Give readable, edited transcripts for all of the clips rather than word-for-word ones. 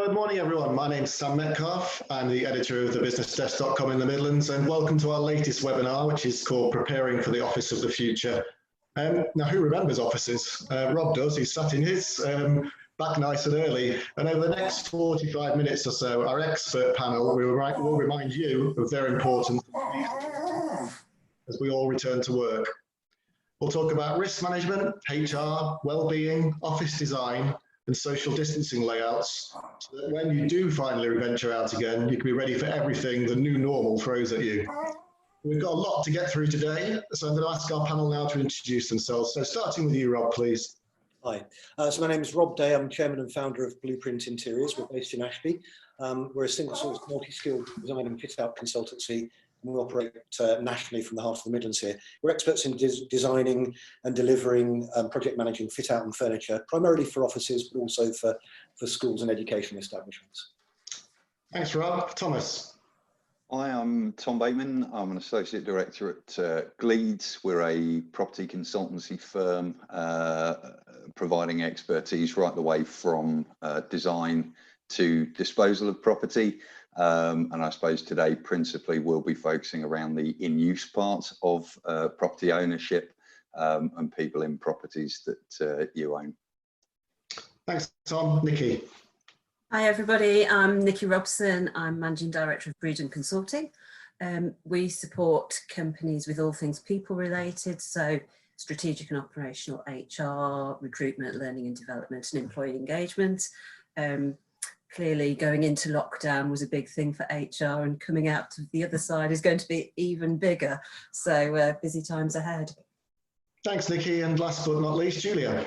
Good morning, everyone. My name's Sam Metcalf. I'm the editor of thebusinessdesk.com in the Midlands, and welcome to our latest webinar, which is called Preparing for the Office of the Future. Now, who remembers offices? Rob does. He's sat in his back nice and early. And over the next 45 minutes or so, our expert panel will remind you of their importance as we all return to work. We'll talk about risk management, HR, well-being, office design, and social distancing layouts, so that when you do finally venture out again, you can be ready for everything the new normal throws at you. We've got a lot to get through today, so I'm going to ask our panel now to introduce themselves. So starting with you, Rob, please. Hi, so my name is Rob Day. I'm chairman and founder of Blueprint Interiors. We're based in Ashby. We're a single source multi-skilled design and fit out consultancy. And we operate nationally from the heart of the Midlands here. We're experts in designing and delivering, project managing fit out and furniture, primarily for offices, but also for schools and educational establishments. Thanks, Rob. Thomas. Hi, I'm Tom Bateman. I'm an associate director at Gleeds. We're a property consultancy firm providing expertise right the way from design to disposal of property. And I suppose today principally we'll be focusing around the in-use part of property ownership and people in properties that you own. Thanks, Tom. Nicki. Hi everybody, I'm Nicki Robson. I'm Managing Director of Breedon Consulting. We support companies with all things people related, so strategic and operational HR, recruitment, learning and development and employee engagement. Clearly going into lockdown was a big thing for HR, and coming out to the other side is going to be even bigger. So busy times ahead. Thanks, Nicki. And last but not least, Julia.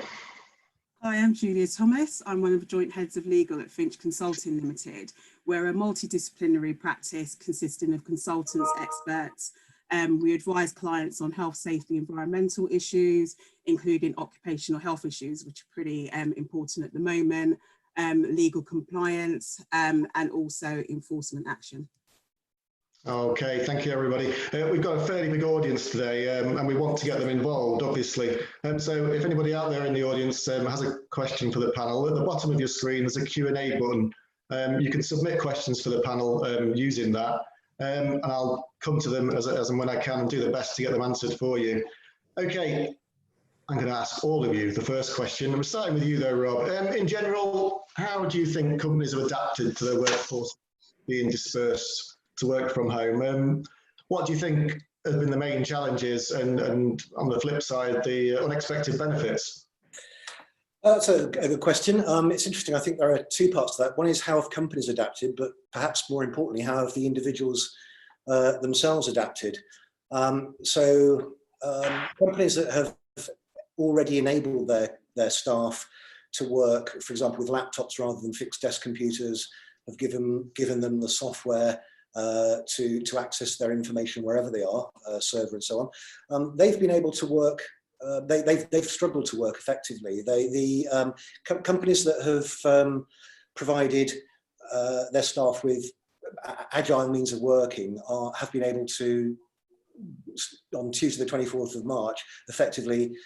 Hi, I'm Julia Thomas. I'm one of the joint heads of legal at Finch Consulting Limited. We're a multidisciplinary practice consisting of consultants, experts. We advise clients on health, safety, environmental issues, including occupational health issues, which are pretty important at the moment. Legal compliance and also enforcement action. Okay, thank you everybody. We've got a fairly big audience today and we want to get them involved, obviously. So if anybody out there in the audience has a question for the panel, at the bottom of your screen there's a Q&A button. You can submit questions for the panel using that, and I'll come to them as and when I can and do the best to get them answered for you. Okay. I'm going to ask all of you the first question. I'm starting with you though, Rob. In general, how do you think companies have adapted to their workforce being dispersed to work from home? What do you think have been the main challenges and on the flip side, the unexpected benefits? That's a good question. It's interesting. I think there are two parts to that. One is how have companies adapted, but perhaps more importantly, how have the individuals themselves adapted? Companies that have already enabled their staff to work, for example, with laptops rather than fixed desk computers, have given them the software to access their information wherever they are, server and so on. They've been able to work. They've struggled to work effectively. Companies that have provided their staff with agile means of working have been able to, on Tuesday the 24th of March, effectively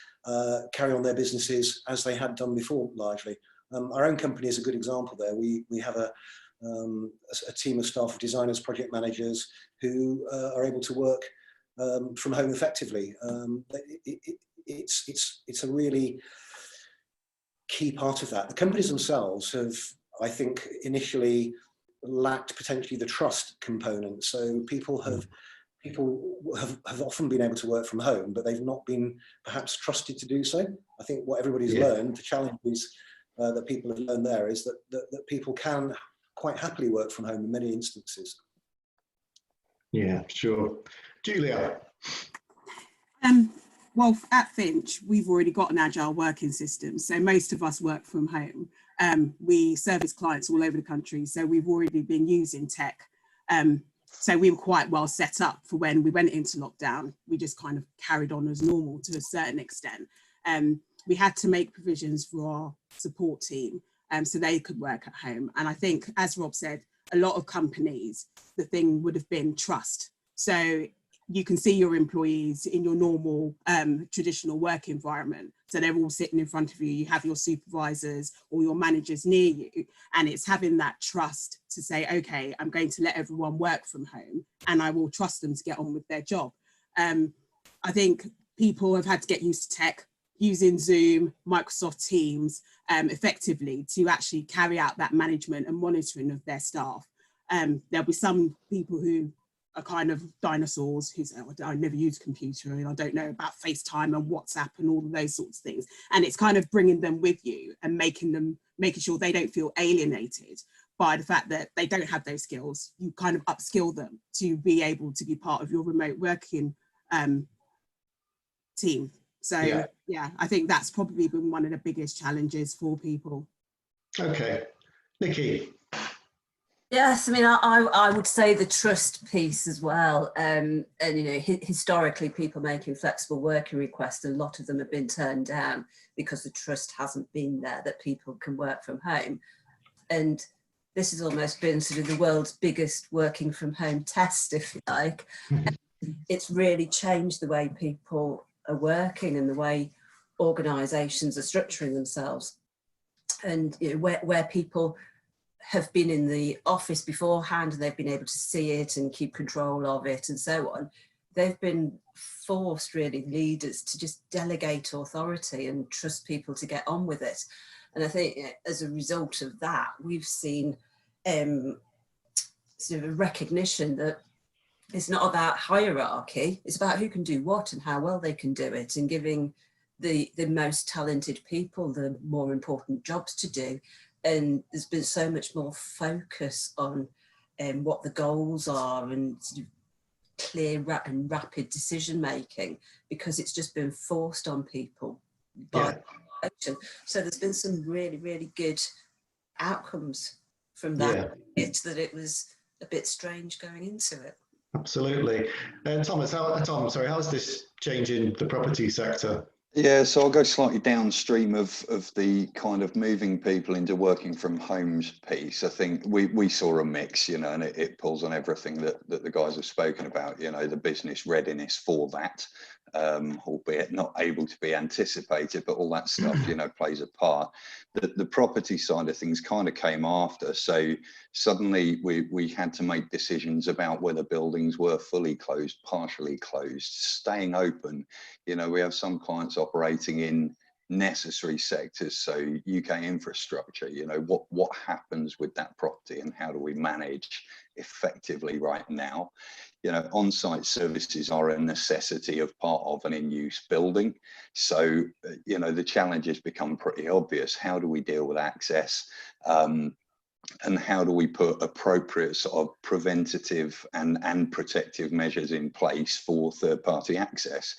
carry on their businesses as they had done before, largely. Our own company is a good example there. We have a team of staff of designers, project managers who are able to work from home effectively. It's a really key part of that. The companies themselves have, I think, initially lacked potentially the trust component. So people have often been able to work from home, but they've not been perhaps trusted to do so. I think what everybody's learned, the challenges that people have learned there is that people can quite happily work from home in many instances. Yeah, sure. Julia. Well, at Finch, we've already got an agile working system. So most of us work from home. We service clients all over the country. So we've already been using tech. So we were quite well set up for when we went into lockdown. We just kind of carried on as normal to a certain extent. We had to make provisions for our support team so they could work at home. And I think, as Rob said, a lot of companies, the thing would have been trust. So you can see your employees in your normal traditional work environment. So they're all sitting in front of you, you have your supervisors or your managers near you, and it's having that trust to say, okay, I'm going to let everyone work from home and I will trust them to get on with their job. I think people have had to get used to tech, using Zoom, Microsoft Teams effectively to actually carry out that management and monitoring of their staff. There'll be some people who are kind of dinosaurs who say, oh, I never use a computer and I don't know about FaceTime and WhatsApp and all of those sorts of things. And it's kind of bringing them with you and making sure they don't feel alienated by the fact that they don't have those skills. You kind of upskill them to be able to be part of your remote working team. So yeah, I think that's probably been one of the biggest challenges for people. Okay, Nicki. Yes, I mean, I would say the trust piece as well. And, you know, historically, people making flexible working requests, a lot of them have been turned down because the trust hasn't been there that people can work from home. And this has almost been sort of the world's biggest working from home test, if you like. It's really changed the way people are working and the way organisations are structuring themselves. And you know, where people have been in the office beforehand and they've been able to see it and keep control of it and so on, they've been forced, really, leaders to just delegate authority and trust people to get on with it. And I think as a result of that, we've seen sort of a recognition that it's not about hierarchy, it's about who can do what and how well they can do it, and giving the most talented people the more important jobs to do. And there's been so much more focus on what the goals are and sort of clear and rapid decision making, because it's just been forced on people by action. So there's been some really, really good outcomes from that. It's that it was a bit strange going into it. Absolutely. Thomas, Tom, sorry, how's this changing the property sector? Yeah, so I'll go slightly downstream of the kind of moving people into working from homes piece. I think we saw a mix, you know, and it pulls on everything that the guys have spoken about, you know, the business readiness for that, albeit not able to be anticipated, but all that stuff, you know, plays a part. The property side of things kind of came after. So suddenly we had to make decisions about whether buildings were fully closed, partially closed, staying open. You know, we have some clients operating in necessary sectors, so UK infrastructure, you know, what happens with that property and how do we manage effectively right now? You know, on-site services are a necessity of part of an in-use building. So, you know, the challenges become pretty obvious. How do we deal with access? And how do we put appropriate sort of preventative and protective measures in place for third-party access?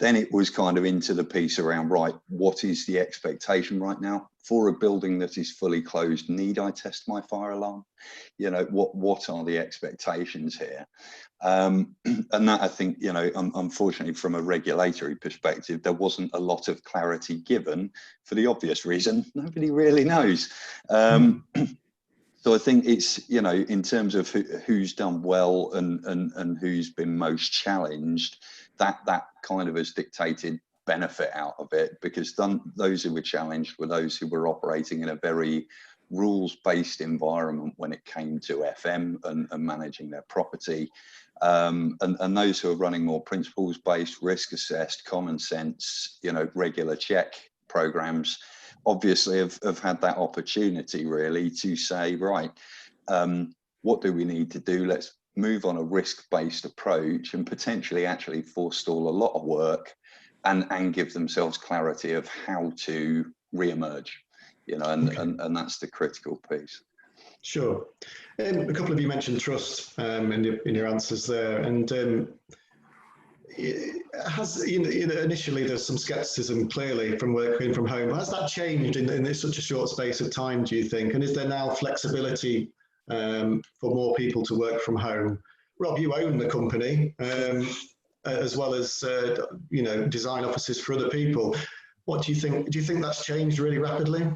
Then it was kind of into the piece around, right, what is the expectation right now for a building that is fully closed? Need I test my fire alarm? You know, what are the expectations here? And that, I think, you know, unfortunately, from a regulatory perspective, there wasn't a lot of clarity given for the obvious reason. Nobody really knows. So I think it's, you know, in terms of who's done well and who's been most challenged, that kind of has dictated benefit out of it, because those who were challenged were those who were operating in a very rules-based environment when it came to FM and managing their property. And those who are running more principles-based, risk-assessed, common sense, you know, regular check programs, obviously have had that opportunity really to say, right, what do we need to do? Let's move on a risk-based approach and potentially actually forestall a lot of work and give themselves clarity of how to re-emerge, you know, and that's the critical piece. Sure. A couple of you mentioned trust in your answers there, and has, you know, initially there's some skepticism clearly from working from home. Has that changed in such a short space of time, do you think? And is there now flexibility for more people to work from home? Rob, you own the company as well as you know, design offices for other people. What do you think? Do you think that's changed really rapidly?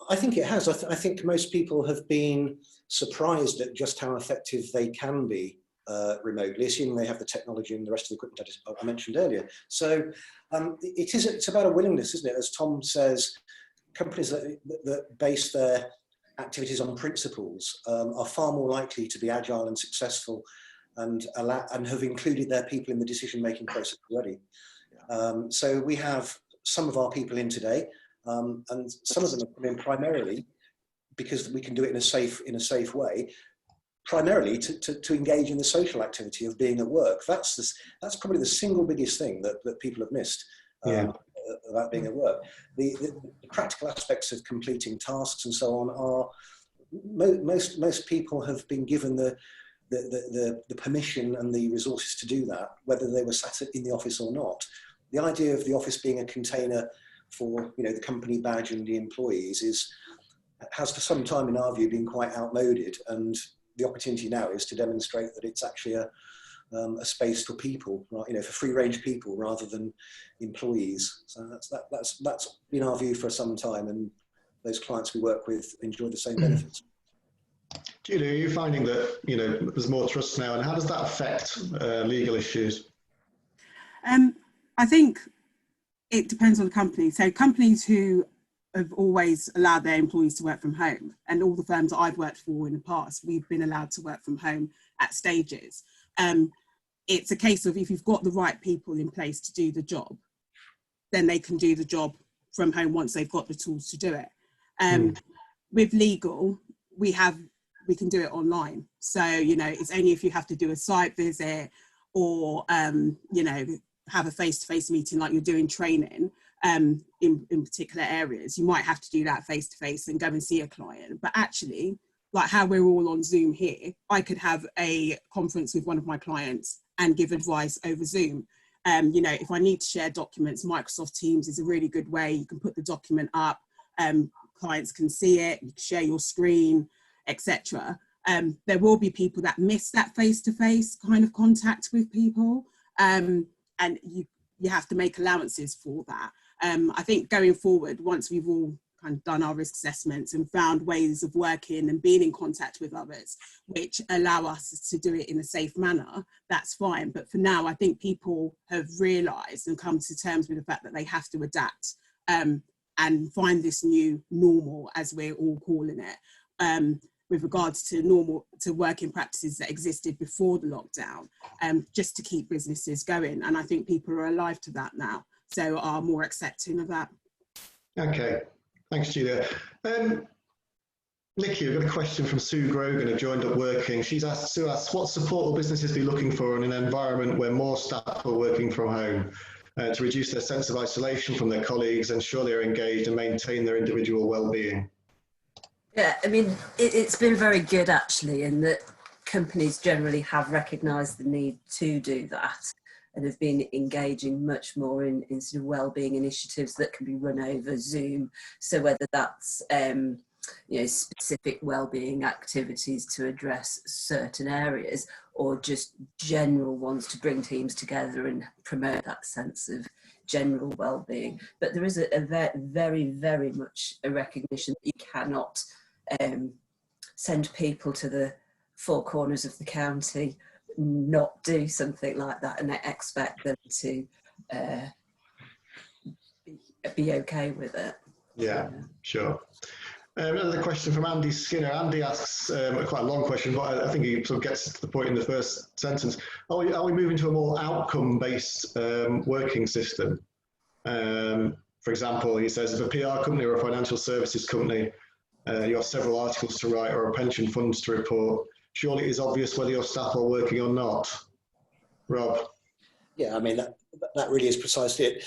I think it has. I think most people have been surprised at just how effective they can be remotely, assuming they have the technology and the rest of the equipment I mentioned earlier. So it's about a willingness, isn't it? As Tom says, companies that base their activities on principles are far more likely to be agile and successful, and have included their people in the decision-making process already. So we have some of our people in today, and some of them have come in primarily because we can do it in a safe way, primarily to engage in the social activity of being at work. That's probably the single biggest thing that people have missed about being at work. The practical aspects of completing tasks and so on are, most people have been given the permission and the resources to do that, whether they were sat in the office or not. The idea of the office being a container for the company badge and the employees has for some time, in our view, been quite outmoded, and the opportunity now is to demonstrate that it's actually a space for people, for free-range people rather than employees. So that's been our view for some time, and those clients we work with enjoy the same benefits. Julie, are you finding that there's more trust now, and how does that affect legal issues? I think it depends on the company. So companies who have always allowed their employees to work from home, and all the firms that I've worked for in the past, we've been allowed to work from home at stages. It's a case of, if you've got the right people in place to do the job, then they can do the job from home once they've got the tools to do it. With legal, we can do it online. So, it's only if you have to do a site visit or, have a face-to-face meeting like you're doing training in particular areas, you might have to do that face-to-face and go and see a client. But actually, like how we're all on Zoom here, I could have a conference with one of my clients and give advice over Zoom. If I need to share documents, Microsoft Teams is a really good way. You can put the document up, clients can see it, you can share your screen, etc. There will be people that miss that face-to-face kind of contact with people, and you have to make allowances for that. I think going forward, once we've all kind of done our risk assessments and found ways of working and being in contact with others, which allow us to do it in a safe manner, that's fine. But for now, I think people have realised and come to terms with the fact that they have to adapt and find this new normal, as we're all calling it, with regards to working practices that existed before the lockdown, just to keep businesses going. And I think people are alive to that now, so are more accepting of that. Okay. Thanks, Julia. Nicki, we've got a question from Sue Grogan, who joined Up Working. Sue asks, what support will businesses be looking for in an environment where more staff are working from home to reduce their sense of isolation from their colleagues, ensure they're engaged and maintain their individual well-being? Yeah, I mean, it's been very good actually, in that companies generally have recognised the need to do that, and have been engaging much more in sort of wellbeing initiatives that can be run over Zoom. So whether that's specific wellbeing activities to address certain areas, or just general ones to bring teams together and promote that sense of general well-being. But there is a very, very much a recognition that you cannot send people to the four corners of the county, not do something like that, and expect them to be okay with it. Yeah, sure. Another question from Andy Skinner. Andy asks quite a long question, but I think he sort of gets to the point in the first sentence. Are we moving to a more outcome-based working system? For example, he says, if a PR company or a financial services company, you have several articles to write or a pension funds to report, surely it is obvious whether your staff are working or not. Rob? Yeah, I mean, that really is precisely it.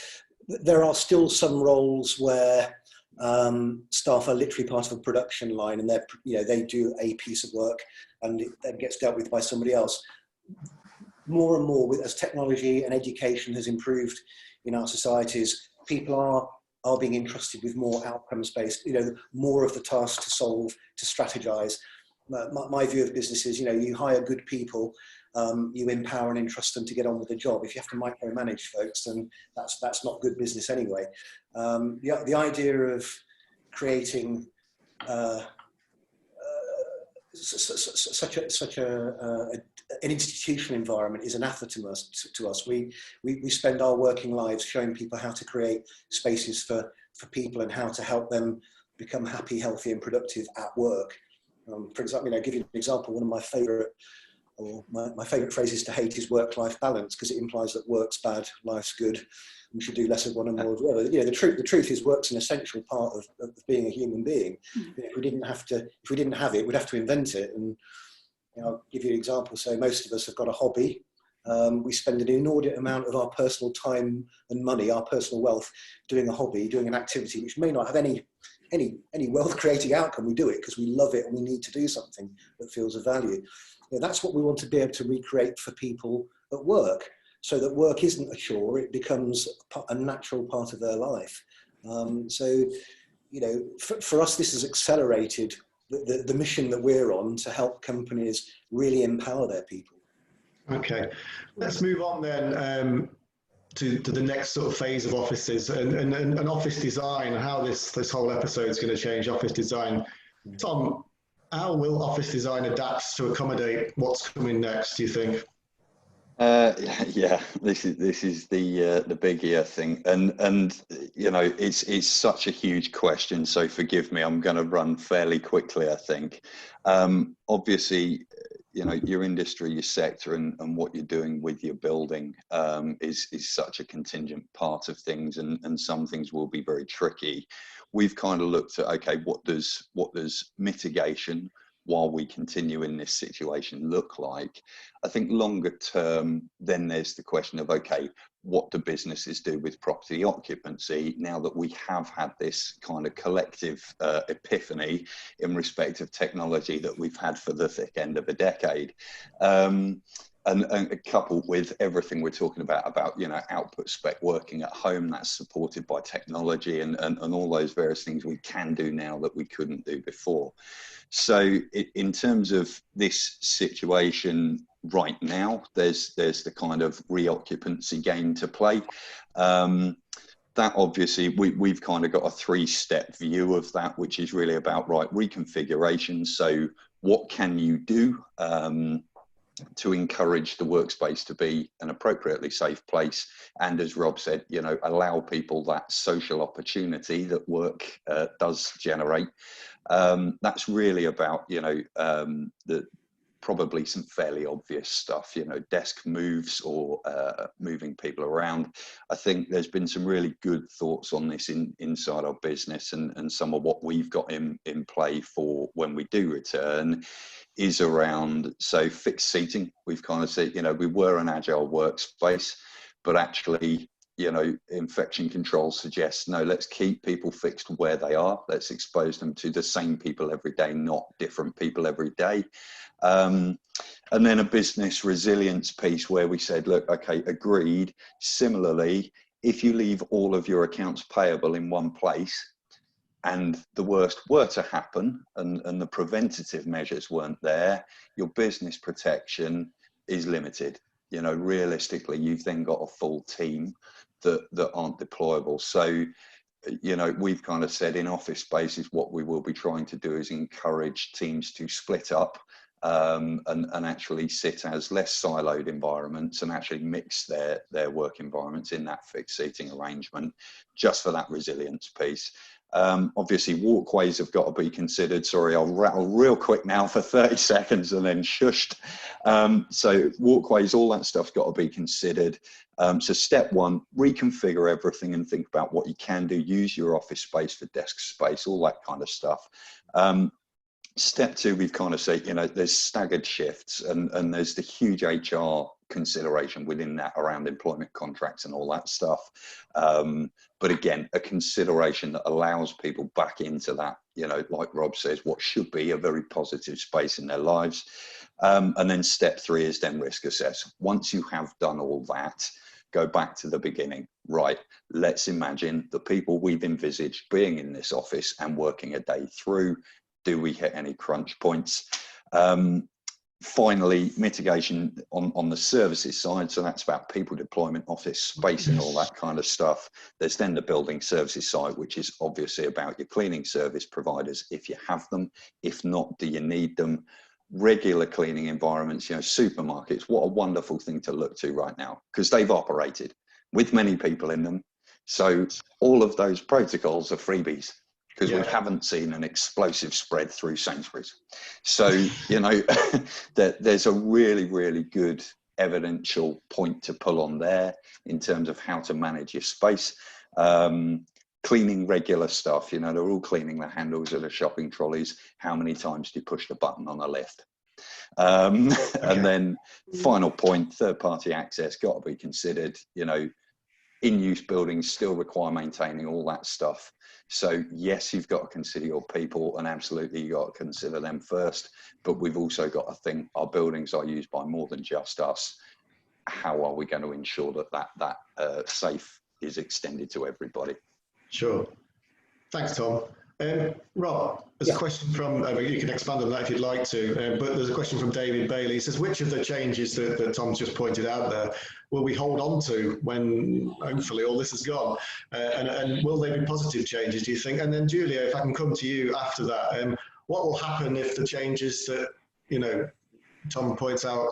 There are still some roles where staff are literally part of a production line, and they do a piece of work and it then gets dealt with by somebody else. More and more, as technology and education has improved in our societies, people are being entrusted with more outcomes-based, more of the tasks to solve, to strategize. My view of business is, you hire good people, you empower and entrust them to get on with the job. If you have to micromanage folks, then that's not good business anyway. The idea of creating such an institutional environment is anathema to us. We spend our working lives showing people how to create spaces for people and how to help them become happy, healthy, and productive at work. For example, give you an example. One of my favourite phrases to hate is work-life balance, because it implies that work's bad, life's good. We should do less of one and more of the other. The truth is, work's an essential part of being a human being. If we didn't have it, we'd have to invent it. And I'll give you an example. So most of us have got a hobby. We spend an inordinate amount of our personal time and money, our personal wealth, doing a hobby, doing an activity which may not have any wealth-creating outcome. We do it because we love it and we need to do something that feels of value. That's what we want to be able to recreate for people at work, so that work isn't a chore, it becomes a natural part of their life. For us, this has accelerated the mission that we're on, to help companies really empower their people. Okay, let's move on then to the next sort of phase of offices and office design, how this whole episode is going to change office design. Tom, how will office design adapt to accommodate what's coming next, do you think? Yeah, this is the big year thing, and it's such a huge question. So forgive me, I'm going to run fairly quickly. I think, obviously, your industry, your sector, and what you're doing with your building is such a contingent part of things, and some things will be very tricky. We've kind of looked at, okay, what does mitigation while we continue in this situation look like? I think longer term, then there's the question of, okay, what do businesses do with property occupancy now that we have had this kind of collective epiphany in respect of technology that we've had for the thick end of a decade? And coupled with everything we're talking about output spec working at home, that's supported by technology and all those various things we can do now that we couldn't do before. So in terms of this situation right now, there's the kind of reoccupancy game to play. That obviously we've kind of got a 3-step view of that, which is really about reconfiguration. So what can you do to encourage the workspace to be an appropriately safe place, and as Rob said, allow people that social opportunity that work does generate. That's really about probably some fairly obvious stuff, desk moves or moving people around. I think there's been some really good thoughts on this inside our business, and some of what we've got in play for when we do return is around, so fixed seating. We've kind of said, we were an agile workspace, but actually, infection control suggests, no, let's keep people fixed where they are. Let's expose them to the same people every day, not different people every day. And then a business resilience piece where we said, look, okay, agreed. Similarly, if you leave all of your accounts payable in one place, and the worst were to happen, and the preventative measures weren't there, your business protection is limited. Realistically, you've then got a full team that aren't deployable. So, we've kind of said in office spaces, what we will be trying to do is encourage teams to split up and actually sit as less siloed environments and actually mix their work environments in that fixed seating arrangement, just for that resilience piece. Obviously, walkways have got to be considered. Sorry, I'll rattle real quick now for 30 seconds and then shushed. So walkways, all that stuff's got to be considered. So step one, reconfigure everything and think about what you can do. Use your office space for desk space, all that kind of stuff. Step two, we've kind of said, there's staggered shifts and there's the huge HR consideration within that around employment contracts and all that stuff. But again, a consideration that allows people back into that, like Rob says, what should be a very positive space in their lives. And then step three is then risk assess. Once you have done all that, go back to the beginning. Right, let's imagine the people we've envisaged being in this office and working a day through. Do we hit any crunch points? Finally, mitigation on the services side. So that's about people deployment, office space and all that kind of stuff. There's then the building services side, which is obviously about your cleaning service providers, if you have them. If not, do you need them? regular cleaning environments, you know, supermarkets, what a wonderful thing to look to right now, because they've operated with many people in them. So all of those protocols are freebies, because we haven't seen an explosive spread through Sainsbury's. So, you know, there's a really, really good evidential point to pull on there in terms of how to manage your space. Cleaning regular stuff, you know, they're all cleaning the handles of the shopping trolleys. How many times do you push the button on a lift? And then final point, third-party access got to be considered. You know, in-use buildings still require maintaining, all that stuff. So yes, you've got to consider your people, and absolutely you got to consider them first. But we've also got to think our buildings are used by more than just us. How are we going to ensure that safe is extended to everybody? Sure. Thanks, Tom. Rob, there's a question from, you can expand on that if you'd like to, but there's a question from David Bailey. He says, which of the changes that Tom's just pointed out there will we hold on to when hopefully all this is gone? And will they be positive changes, do you think? And then Julia, if I can come to you after that, what will happen if the changes that, you know, Tom points out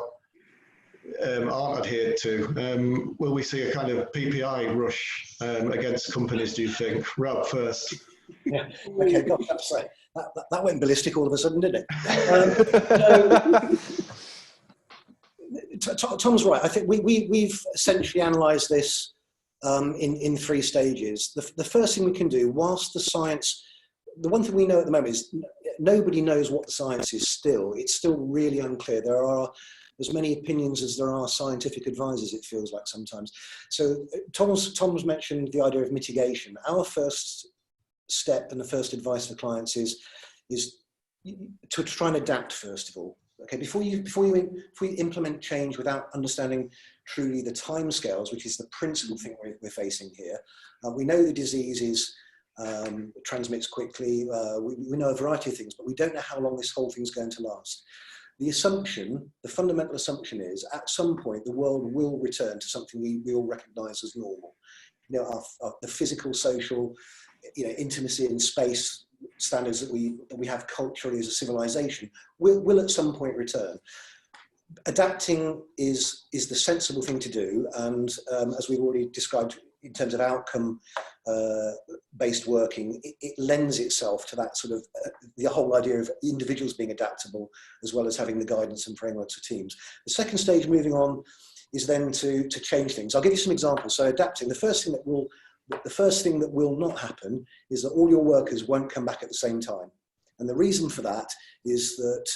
aren't adhered to? Will we see a kind of PPI rush against companies, do you think? Rob, first. Yeah. Okay. God, that went ballistic all of a sudden, didn't it? Tom's right. I think we've essentially analysed this in 3 stages. The first thing we can do, whilst the science, the one thing we know at the moment is nobody knows what the science is still. It's still really unclear. There are as many opinions as there are scientific advisors, it feels like sometimes. So Tom's mentioned the idea of mitigation. Our first step and the first advice for clients is to try and adapt first of all. Okay, before you implement change without understanding truly the timescales, which is the principal thing we're facing here. We know the disease transmits quickly. We know a variety of things, but we don't know how long this whole thing's going to last. The fundamental assumption is at some point the world will return to something we all recognise as normal. You know, the physical, social, you know, intimacy and space standards that we have culturally as a civilization will at some point return. Adapting is the sensible thing to do, and as we've already described in terms of outcome based working, it lends itself to that sort of the whole idea of individuals being adaptable as well as having the guidance and frameworks for teams. The second stage, moving on, is then to change things. I'll give you some examples. So adapting, the first thing that will not happen is that all your workers won't come back at the same time. And the reason for that is that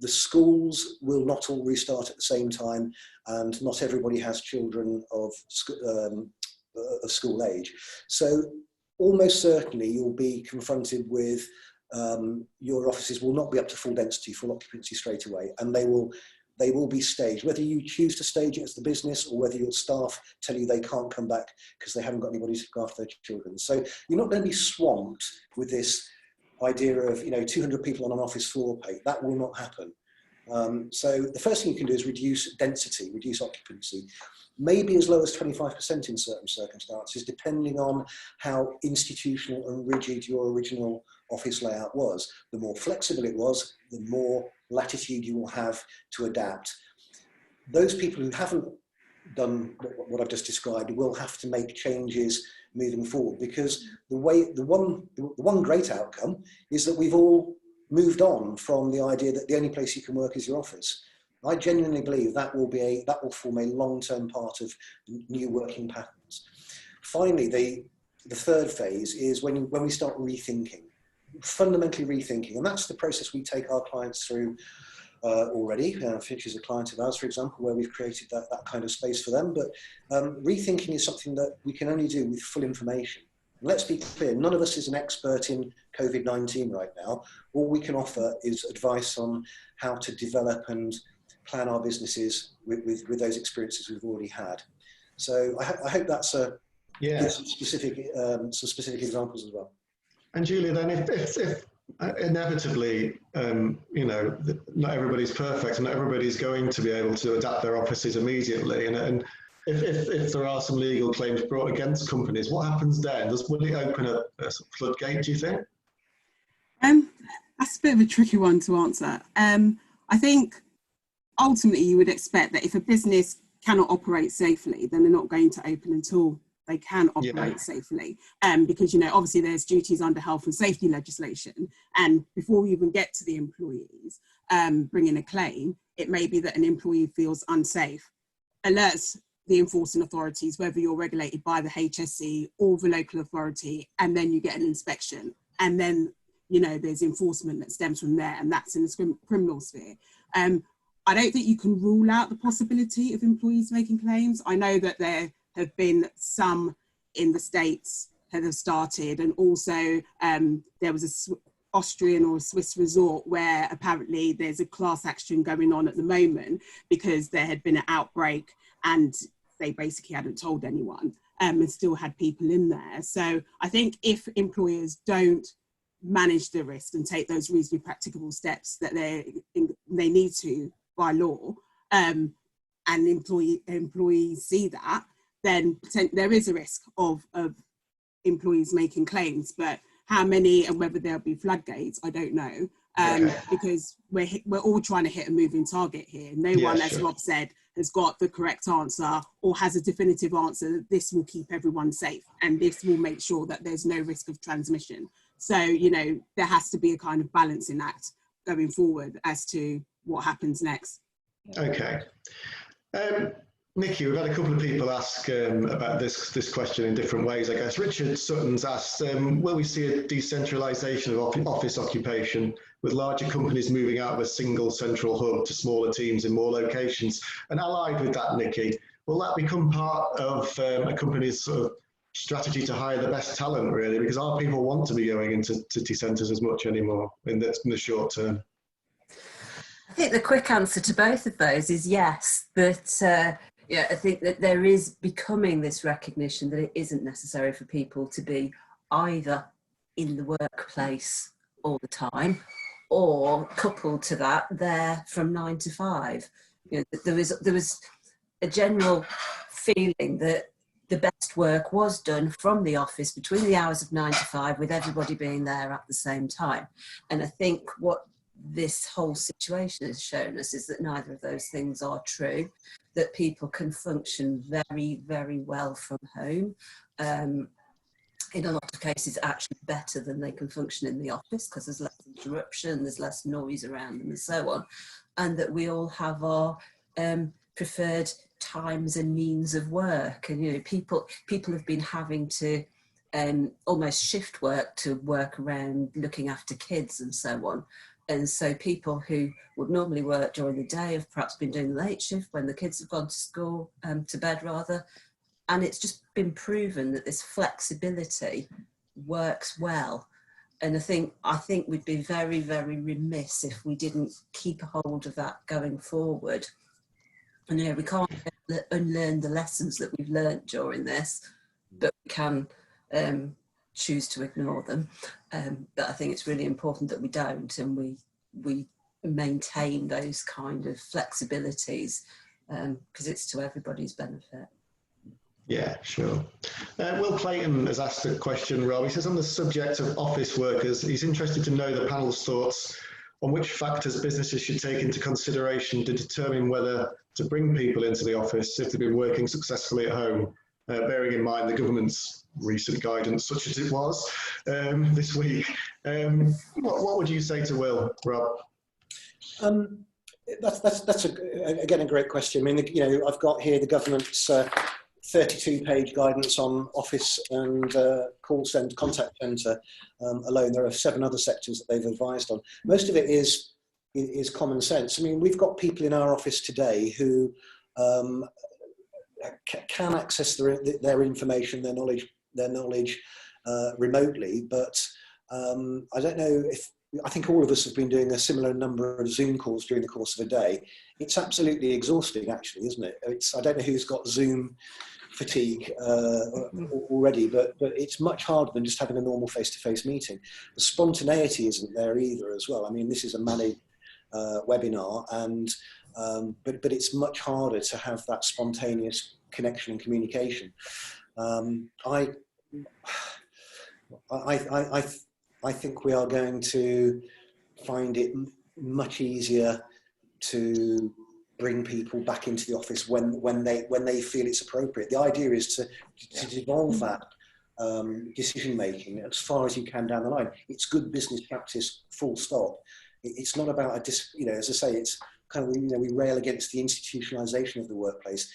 the schools will not all restart at the same time, and not everybody has children of school age. So almost certainly you'll be confronted with your offices will not be up to full density, full occupancy straight away, and they will be staged, whether you choose to stage it as the business or whether your staff tell you they can't come back because they haven't got anybody to look after their children. So you're not going to be swamped with this idea of, you know, 200 people on an office floor plate. That will not happen. So the first thing you can do is reduce density, reduce occupancy, maybe as low as 25% in certain circumstances, depending on how institutional and rigid your original office layout was. The more flexible it was, the more latitude you will have to adapt. Those people who haven't done what I've just described will have to make changes moving forward, because the one great outcome is that we've all moved on from the idea that the only place you can work is your office. I genuinely believe that will form a long-term part of new working patterns. Finally, the third phase is when we start rethinking, fundamentally rethinking, and that's the process we take our clients through already. Finch is a client of ours, for example, where we've created that kind of space for them. But rethinking is something that we can only do with full information. And let's be clear, none of us is an expert in COVID-19 right now. All we can offer is advice on how to develop and plan our businesses with those experiences we've already had. So I hope that's some specific examples as well. And Julia, then if inevitably, you know, not everybody's perfect and not everybody's going to be able to adapt their offices immediately, and if there are some legal claims brought against companies, what happens then? Will it open a floodgate, do you think? That's a bit of a tricky one to answer. I think ultimately you would expect that if a business cannot operate safely, then they're not going to open until they can operate safely. Because, you know, obviously there's duties under health and safety legislation. And before we even get to the employees bringing a claim, it may be that an employee feels unsafe, alerts the enforcing authorities, whether you're regulated by the HSE or the local authority, and then you get an inspection. And then, you know, there's enforcement that stems from there, and that's in the criminal sphere. I don't think you can rule out the possibility of employees making claims. I know that there have been some in the States that have started, and also there was a Austrian or a Swiss resort where apparently there's a class action going on at the moment because there had been an outbreak and they basically hadn't told anyone and still had people in there. So I think if employers don't manage the risk and take those reasonably practicable steps that they need to by law, and employees see that, then there is a risk of employees making claims. But how many and whether there'll be floodgates, I don't know, because we're all trying to hit a moving target here. No one, as Rob said, has got the correct answer or has a definitive answer that this will keep everyone safe and this will make sure that there's no risk of transmission. So, you know, there has to be a kind of balancing act going forward as to what happens next. Okay. Nicki, we've had a couple of people ask about this question in different ways, I guess. Richard Sutton's asked, will we see a decentralisation of office occupation with larger companies moving out of a single central hub to smaller teams in more locations? And allied with that, Nicki, will that become part of a company's sort of strategy to hire the best talent, really? Because our people want to be going into city centres as much anymore in the short term. I think the quick answer to both of those is yes, but yeah, I think that there is becoming this recognition that it isn't necessary for people to be either in the workplace all the time or coupled to that there from 9 to 5. You know, there was a general feeling that the best work was done from the office between the hours of 9 to 5 with everybody being there at the same time. And I think what this whole situation has shown us is that neither of those things are true, that people can function very, very well from home. In a lot of cases, actually better than they can function in the office because there's less interruption, there's less noise around them and so on. And that we all have our preferred times and means of work. And, you know, people have been having to almost shift work to work around looking after kids and so on. And so people who would normally work during the day have perhaps been doing the late shift when the kids have gone to school, to bed rather. And it's just been proven that this flexibility works well. And I think we'd be very, very remiss if we didn't keep a hold of that going forward. And, you know, we can't unlearn the lessons that we've learned during this, but we can choose to ignore them. But I think it's really important that we don't, and we maintain those kind of flexibilities because it's to everybody's benefit. Yeah, sure. Will Clayton has asked a question, Rob. He says, on the subject of office workers, he's interested to know the panel's thoughts on which factors businesses should take into consideration to determine whether to bring people into the office if they've been working successfully at home, bearing in mind the government's recent guidance, such as it was this week. What would you say to Will, Rob? That's again a great question. I mean, you know, I've got here the government's 32-page guidance on office and call centre, contact centre alone. There are 7 other sectors that they've advised on. Most of it is common sense. I mean, we've got people in our office today who can access their information, their knowledge remotely, but I don't know if, I think all of us have been doing a similar number of Zoom calls during the course of a day. It's absolutely exhausting, actually, isn't it? I don't know who's got Zoom fatigue already, but it's much harder than just having a normal face-to-face meeting. The spontaneity isn't there either as well. I mean, this is a managed webinar, and but it's much harder to have that spontaneous connection and communication. I think we are going to find it much easier to bring people back into the office when they feel it's appropriate. The idea is to devolve that decision making as far as you can down the line. It's good business practice, full stop. It's not about as I say, it's kind of, we rail against the institutionalization of the workplace.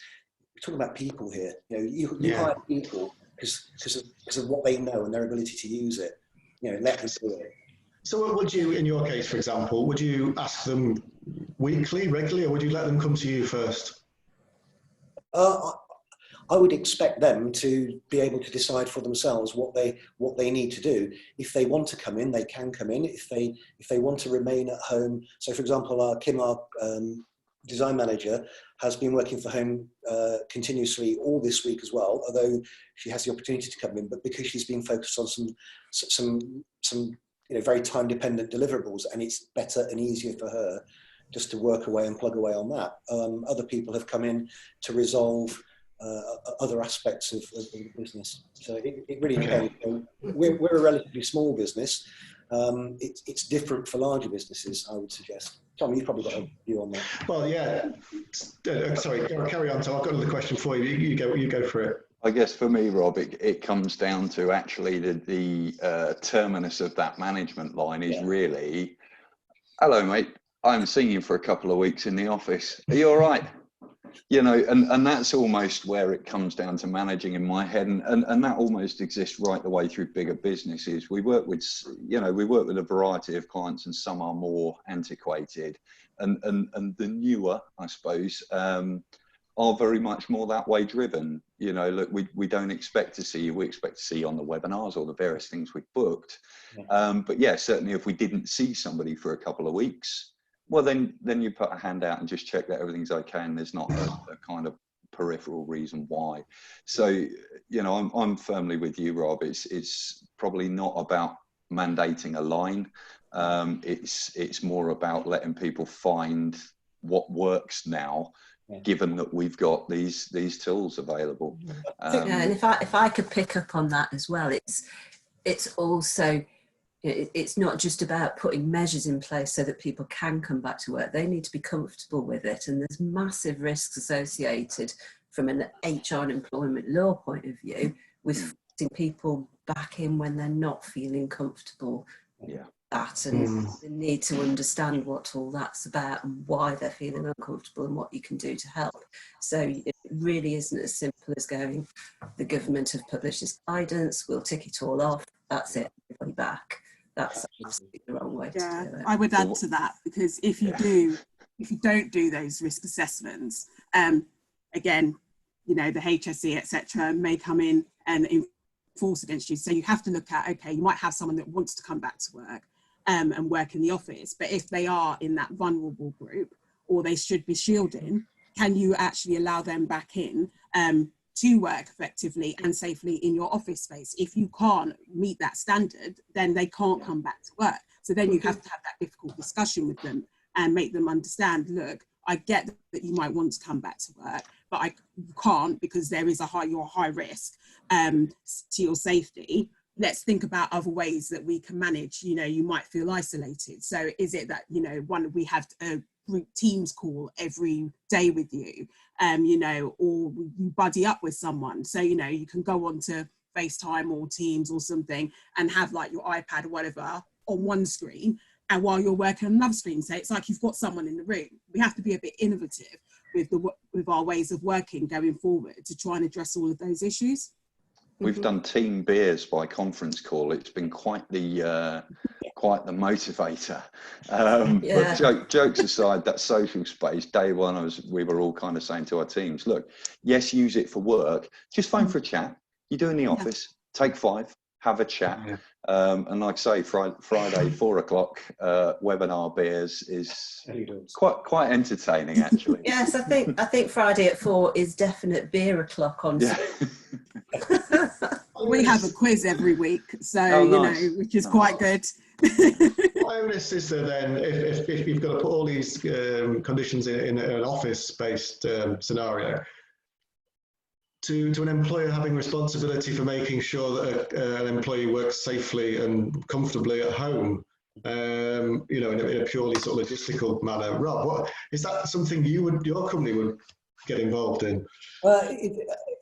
We're talking about people here. You hire people because of what they know and their ability to use it. Let them do it. So would you, in your case, for example, would you ask them weekly, regularly, or would you let them come to you first? I would expect them to be able to decide for themselves what they need to do. If they want to come in, they can come in. If they want to remain at home, so for example, Kim, our design manager, has been working from home continuously all this week as well, although she has the opportunity to come in, but because she's been focused on some very time dependent deliverables, and it's better and easier for her just to work away and plug away on that. Other people have come in to resolve other aspects of the business. So it really depends. We're a relatively small business. It's different for larger businesses, I would suggest. Tom, you've probably got a view on that. Well, yeah. Sorry, carry on, Tom. I've got another question for you. You go for it. I guess for me, Rob, it comes down to actually the terminus of that management line is really, hello, mate, I haven't seen you for a couple of weeks in the office. Are you all right? And that's almost where it comes down to managing in my head. And that almost exists right the way through bigger businesses. We work with a variety of clients, and some are more antiquated and the newer, I suppose, are very much more that way driven. Look, we don't expect to see you. We expect to see you on the webinars or the various things we've booked. But yeah, certainly if we didn't see somebody for a couple of weeks, well, then you put a hand out and just check that everything's okay, and there's not a kind of peripheral reason why. So, I'm firmly with you, Rob. It's probably not about mandating a line. It's more about letting people find what works now, given that we've got these tools available. And if I could pick up on that as well, it's also, it's not just about putting measures in place so that people can come back to work. They need to be comfortable with it, and there's massive risks associated from an HR and employment law point of view with putting people back in when they're not feeling comfortable. That and the need to understand what all that's about and why they're feeling uncomfortable and what you can do to help. So it really isn't as simple as going, the government have published this guidance, we'll tick it all off, that's it, everybody back. That's absolutely the wrong way to do it. I would add to that, because if you don't do those risk assessments, again, the HSE, etc., may come in and enforce against you. So you have to look at, okay, you might have someone that wants to come back to work and work in the office, but if they are in that vulnerable group, or they should be shielding, can you actually allow them back in to work effectively and safely in your office space? If you can't meet that standard, then they can't come back to work. So then you have to have that difficult discussion with them and make them understand, look, I get that you might want to come back to work, but you can't, because there is you're high risk to your safety. Let's think about other ways that we can manage. You might feel isolated. So is it that, we have a group Teams call every day with you, or you buddy up with someone. So, you can go on to FaceTime or Teams or something and have like your iPad or whatever on one screen, and while you're working on another screen. So it's like you've got someone in the room. We have to be a bit innovative with our ways of working going forward to try and address all of those issues. We've done team beers by conference call. It's been quite the motivator. But jokes aside, that social space, day one, we were all kind of saying to our teams, look, yes, use it for work. Just phone for a chat. You do in the office, take 5, have a chat. And like I say, Friday, 4 o'clock, webinar beers is quite entertaining, actually. Yes, I think Friday at 4 is definite beer o'clock on. We have a quiz every week, so nice. Which is quite good. My onus is that then, if you've got to put all these conditions in an office-based scenario, to an employer having responsibility for making sure that an employee works safely and comfortably at home, you know, in a purely sort of logistical manner. Rob, what, is that something your company would get involved in?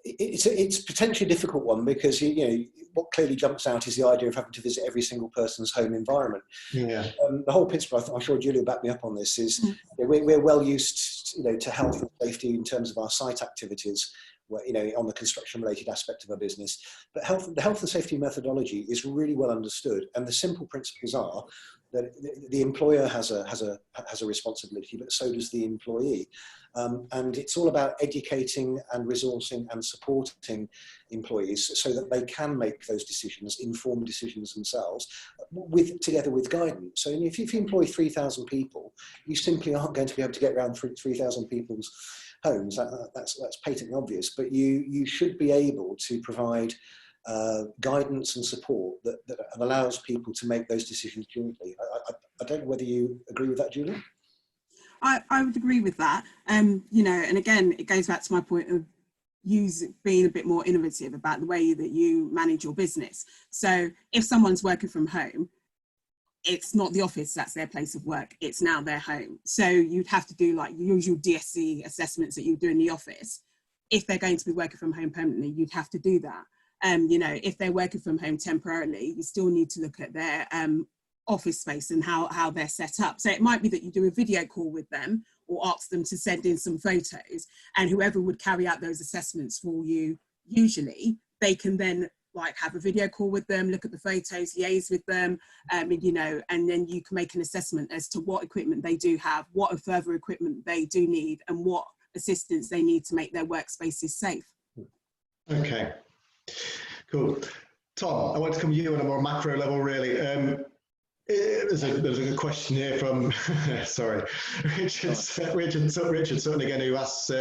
It's potentially a difficult one because you know what clearly jumps out is the idea of having to visit every single person's home environment. Yeah. The whole principle, I'm sure Julia will back me up on this, is you know, we're well used, you know, to health and safety in terms of our site activities, where, you know, on the construction-related aspect of our business. But the health and safety methodology is really well understood, and the simple principles are that the employer has a responsibility, but so does the employee. And it's all about educating and resourcing and supporting employees so that they can make those decisions, informed decisions themselves, together with guidance. So if you employ 3,000 people, you simply aren't going to be able to get around 3,000 people's homes. That's patently obvious. But you should be able to provide guidance and support that allows people to make those decisions jointly. I don't know whether you agree with that, Julia? I would agree with that. You know, and again, it goes back to my point of being a bit more innovative about the way that you manage your business. So if someone's working from home, it's not the office that's their place of work, it's now their home. So you'd have to do like usual DSC assessments that you do in the office. If they're going to be working from home permanently, you'd have to do that. You know, if they're working from home temporarily, you still need to look at their office space and how they're set up. So it might be that you do a video call with them or ask them to send in some photos, and whoever would carry out those assessments for you, usually they can then like have a video call with them, look at the photos, liaise with them, you know, and then you can make an assessment as to what equipment they do have, what further equipment they do need, and what assistance they need to make their workspaces safe. Okay, cool. Tom, I want to come to you on a more macro level, really. There's a good question here from, sorry, Richard Sutton again, who asks,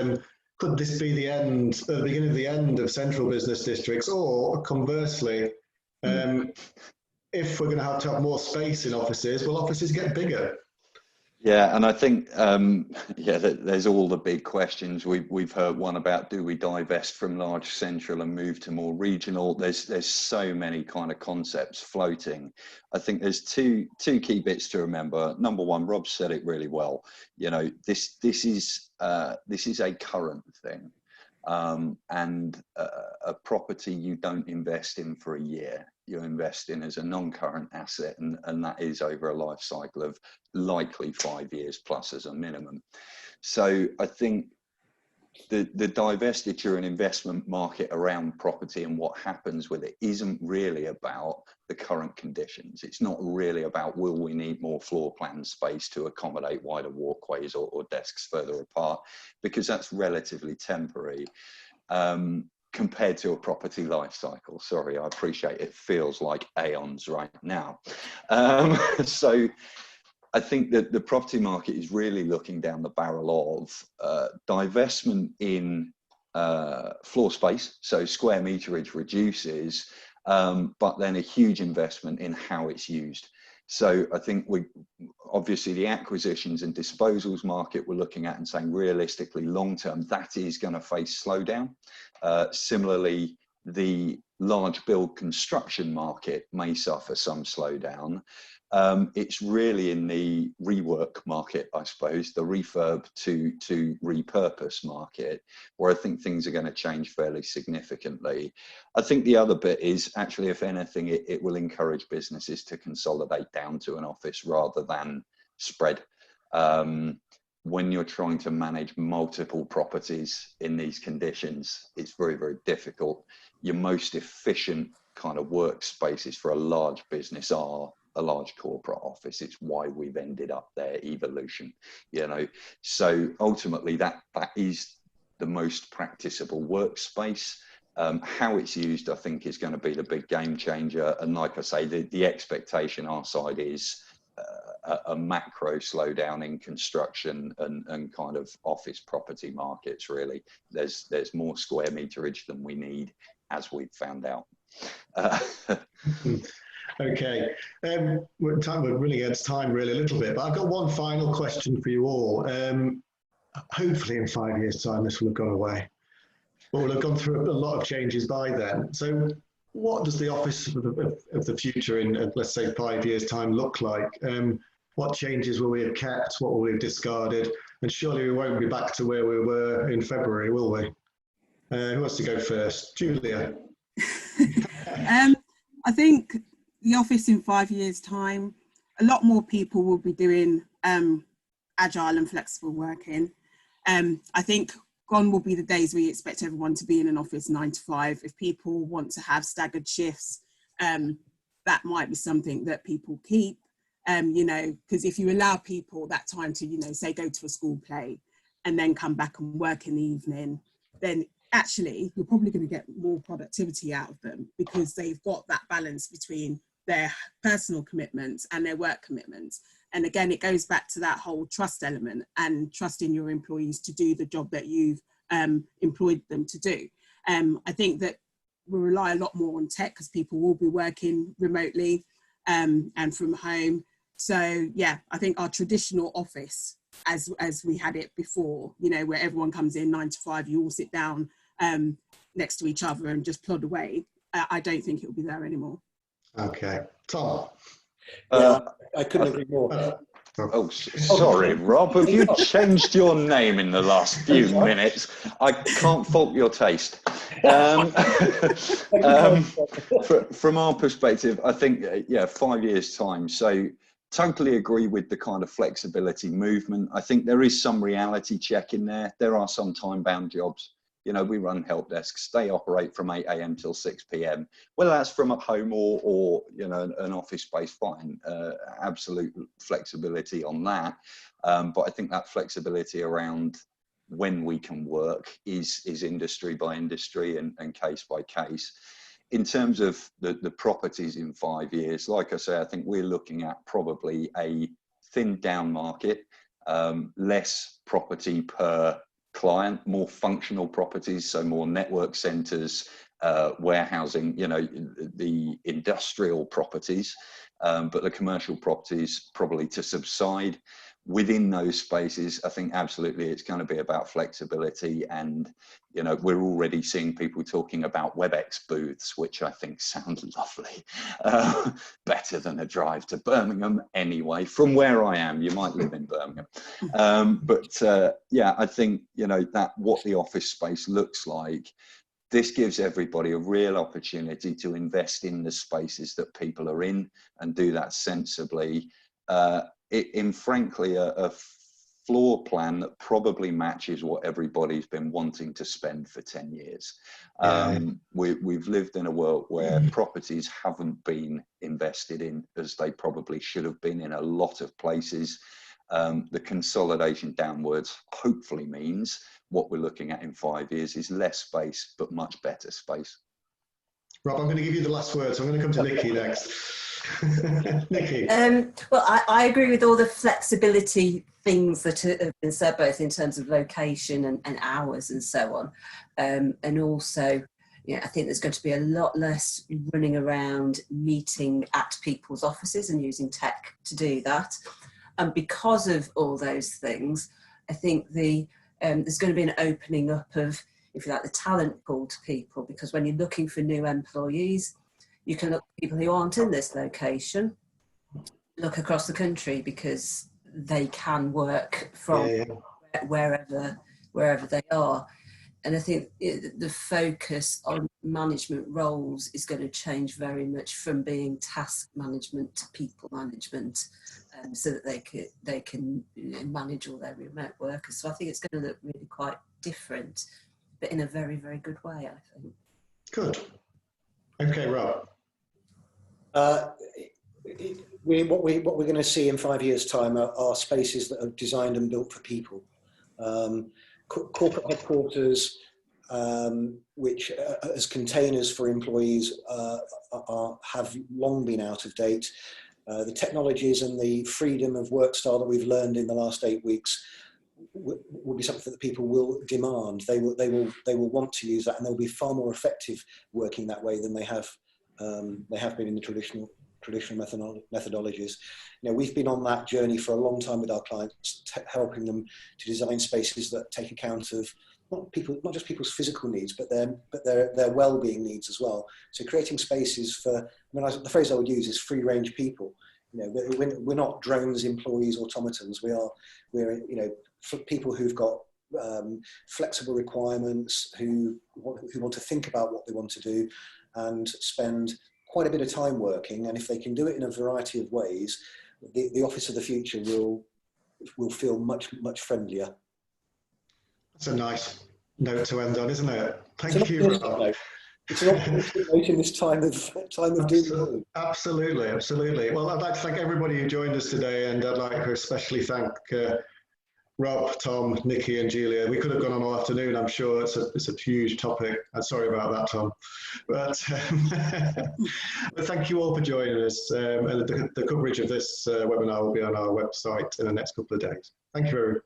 could this be the beginning of the end of central business districts, or conversely, if we're going to have more space in offices, will offices get bigger? Yeah, and I think, yeah, there's all the big questions. We've heard one about, do we divest from large central and move to more regional? There's so many kind of concepts floating. I think there's two key bits to remember. Number one, Rob said it really well. You know, this is a current thing, and a property you don't invest in for a year. You invest in as a non-current asset, and that is over a life cycle of likely 5 years plus as a minimum. So I think the divestiture and investment market around property and what happens with it isn't really about the current conditions. It's not really about, will we need more floor plan space to accommodate wider walkways or desks further apart, because that's relatively temporary. Compared to a property life cycle. Sorry, I appreciate it feels like aeons right now. So I think that the property market is really looking down the barrel of divestment in floor space, so square meterage reduces, but then a huge investment in how it's used. So I think obviously the acquisitions and disposals market we're looking at and saying realistically long term that is going to face slowdown. Similarly, the large build construction market may suffer some slowdown. It's really in the rework market, I suppose, the refurb to repurpose market, where I think things are going to change fairly significantly. I think the other bit is actually, if anything, it will encourage businesses to consolidate down to an office rather than spread. When you're trying to manage multiple properties in these conditions, it's very, very difficult. Your most efficient kind of workspaces for a large business are a large corporate office. It's why we've ended up there, evolution, you know. So ultimately that is the most practicable workspace. How it's used, I think, is going to be the big game changer. And like I say, the expectation our side is a macro slowdown in construction and kind of office property markets. Really, there's more square meterage than we need, as we've found out. Okay, we're running against time really a little bit, but I've got one final question for you all. Hopefully in 5 years' time this will have gone away, but we'll have gone through a lot of changes by then. So what does the office of the future in, let's say, 5 years' time look like? What changes will we have kept? What will we have discarded? And surely we won't be back to where we were in February, will we? Who wants to go first? Julia. I think the office in 5 years' time, a lot more people will be doing agile and flexible working. I think gone will be the days where you expect everyone to be in an office 9 to 5. If people want to have staggered shifts, that might be something that people keep, you know, because if you allow people that time to, you know, say go to a school play and then come back and work in the evening, then actually you're probably going to get more productivity out of them because they've got that balance between their personal commitments and their work commitments. And again, it goes back to that whole trust element and trusting your employees to do the job that you've employed them to do. I think that we rely a lot more on tech because people will be working remotely and from home. So yeah, I think our traditional office as we had it before, you know, where everyone comes in 9 to 5, you all sit down next to each other and just plod away. I don't think it will be there anymore. Okay. Tom. I couldn't agree more. Oh, sorry, Rob. Have you changed your name in the last few minutes? I can't fault your taste. From our perspective, I think, yeah, 5 years' time. So totally agree with the kind of flexibility movement. I think there is some reality check in there. There are some time-bound jobs. You know, we run help desks. They operate from 8 a.m. till 6 p.m. Whether that's from at home or you know, an office space, fine. Absolute flexibility on that. But I think that flexibility around when we can work is industry by industry and case by case. In terms of the properties in 5 years, like I say, I think we're looking at probably a thinned down market, less property per client, more functional properties, so more network centres, warehousing, you know, the industrial properties, but the commercial properties probably to subside. Within those spaces, I think absolutely it's going to be about flexibility, and you know, we're already seeing people talking about WebEx booths, which I think sound lovely, better than a drive to Birmingham anyway. From where I am, you might live in Birmingham, but yeah, I think, you know, that what the office space looks like, this gives everybody a real opportunity to invest in the spaces that people are in and do that sensibly. In frankly a floor plan that probably matches what everybody's been wanting to spend for 10 years. We've lived in a world where properties haven't been invested in as they probably should have been in a lot of places. The consolidation downwards hopefully means what we're looking at in 5 years is less space, but much better space. Rob, I'm going to give you the last word, so I'm going to come to Nicki next. Nicki. Well, I agree with all the flexibility things that have been said, both in terms of location and hours and so on. And also, you know, I think there's going to be a lot less running around meeting at people's offices and using tech to do that. And because of all those things, I think there's going to be an opening up of, if you like, the talent pool to people, because when you're looking for new employees, you can look at people who aren't in this location, look across the country, because they can work from wherever they are. And I think the focus on management roles is going to change very much from being task management to people management, so that they can you know, manage all their remote workers. So I think it's going to look really quite different, but in a very, very good way, I think. Good. Okay, Rob. What we're going to see in 5 years' time are spaces that are designed and built for people. Corporate headquarters, which as containers for employees have long been out of date. The technologies and the freedom of work style that we've learned in the last 8 weeks will be something that people will demand. They will want to use that, and they'll be far more effective working that way than they have been in the traditional methodologies. You know, we've been on that journey for a long time with our clients, helping them to design spaces that take account of not just people's physical needs, but their well-being needs as well. So creating spaces for, the phrase I would use is free-range people. We're not drones, employees, automatons. We're for people who've got flexible requirements, who want to think about what they want to do and spend quite a bit of time working. And if they can do it in a variety of ways, the office of the future will feel much, much friendlier. That's a nice note to end on, isn't it? Thank you, Rob. It's an optimistic note in this time of doom. Absolutely. Well, I'd like to thank everybody who joined us today, and I'd like to especially thank Rob, Tom, Nicki, and Julia. We could have gone on all afternoon, I'm sure. It's a huge topic. Sorry about that, Tom. But thank you all for joining us. And the coverage of this webinar will be on our website in the next couple of days. Thank you, everyone.